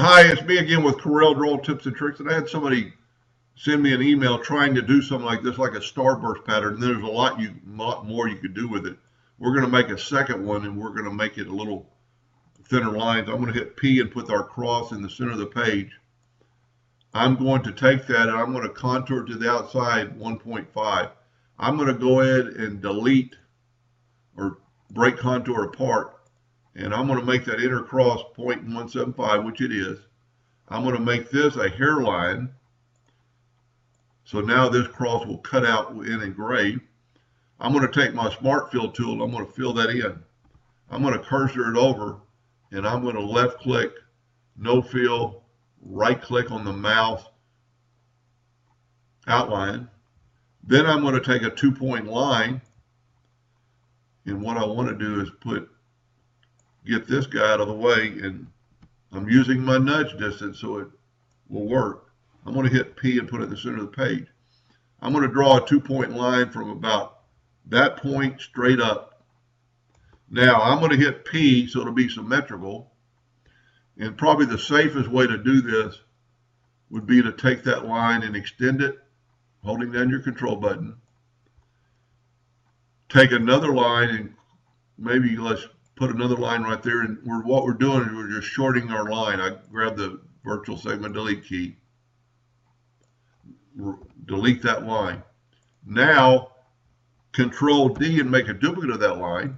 Hi, it's me again with Corel Draw Tips and Tricks. And I had somebody send me an email trying to do something like this, like a starburst pattern. And there's a lot more you could do with it. We're going to make a second one, and we're going to make it a little thinner lines. I'm going to hit P and put our cross in the center of the page. I'm going to take that and I'm going to contour to the outside 1.5. I'm going to go ahead and delete or break contour apart. And I'm going to make that inner cross 0.175, which it is. I'm going to make this a hairline. So now this cross will cut out in engraved. I'm going to take my Smart Fill tool and I'm going to fill that in. I'm going to cursor it over and I'm going to left click, no fill, right click on the mouse, outline. Then I'm going to take a 2-point line, and what I want to do is get this guy out of the way, and I'm using my nudge distance so it will work. I'm going to hit P and put it in the center of the page. I'm going to draw a 2-point line from about that point straight up. Now I'm going to hit P so it'll be symmetrical, and probably the safest way to do this would be to take that line and extend it, holding down your control button. Take another line and maybe let's put another line right there, and what we're doing is we're just shorting our line. I grab the virtual segment delete key, delete that line. Now Control D and make a duplicate of that line,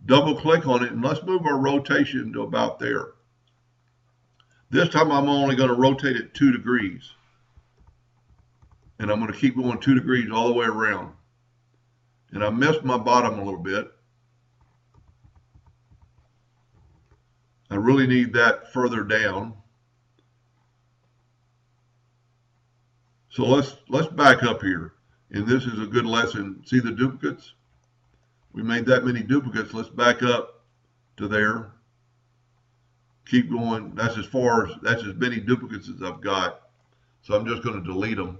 double click on it, and let's move our rotation to about there. This time I'm only going to rotate it 2 degrees, and I'm going to keep going 2 degrees all the way around. And I missed my bottom a little bit. I really need that further down. So let's back up here. And this is a good lesson. See the duplicates? We made that many duplicates. Let's back up to there. Keep going. That's as many duplicates as I've got. So I'm just going to delete them.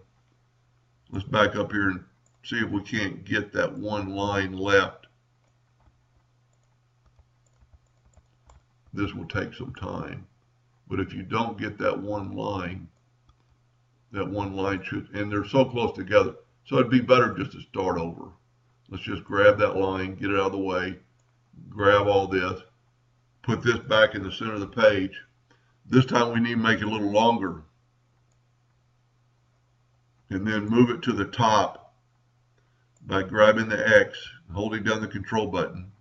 Let's back up here and see if we can't get that one line left. This will take some time, but if you don't get that one line should, and they're so close together, so it'd be better just to start over. Let's just grab that line, get it out of the way, grab all this, put this back in the center of the page. This time we need to make it a little longer, and then move it to the top by grabbing the X, holding down the control button,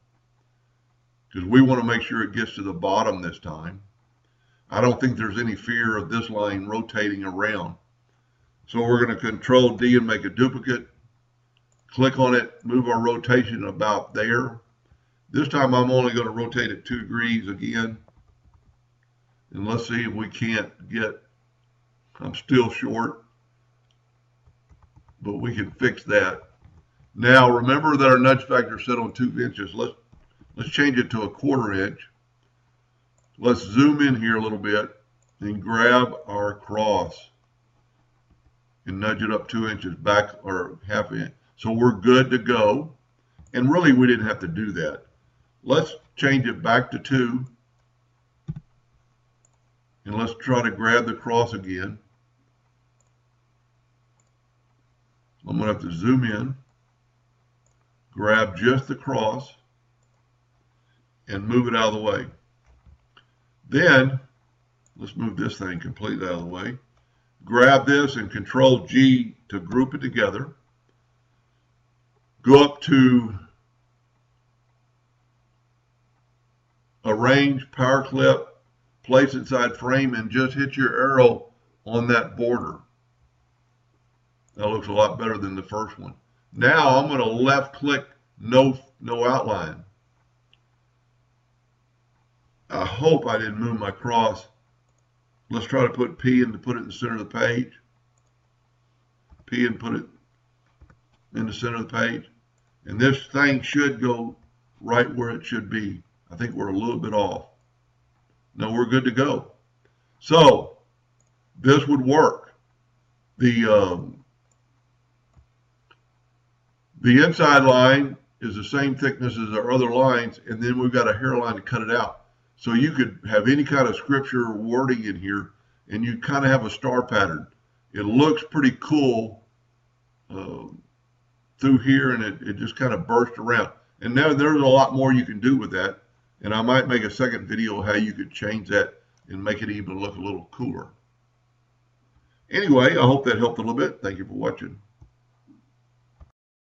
because we want to make sure it gets to the bottom this time. I don't think there's any fear of this line rotating around. So we're going to Control D and make a duplicate, click on it, move our rotation about there. This time I'm only going to rotate it 2 degrees again. And let's see if we can't get, I'm still short, but we can fix that. Now remember that our nudge factor is set on 2 inches. Let's change it to a 1/4 inch. Let's zoom in here a little bit and grab our cross and nudge it up 2 inches back, or 1/2 inch. So we're good to go. And really we didn't have to do that. Let's change it back to 2. And let's try to grab the cross again. I'm going to have to zoom in, grab just the cross, and move it out of the way. Then, let's move this thing completely out of the way. Grab this and Control G to group it together. Go up to Arrange, Power Clip, Place Inside Frame, and just hit your arrow on that border. That looks a lot better than the first one. Now I'm going to left click no outline. I hope I didn't move my cross. Let's try to put P and put it in the center of the page. P and put it in the center of the page. And this thing should go right where it should be. I think we're a little bit off. No, we're good to go. So this would work. The inside line is the same thickness as our other lines, and then we've got a hairline to cut it out. So you could have any kind of scripture wording in here, and you kind of have a star pattern. It looks pretty cool through here, and it just kind of bursts around. And now there's a lot more you can do with that. And I might make a second video how you could change that and make it even look a little cooler. Anyway, I hope that helped a little bit. Thank you for watching.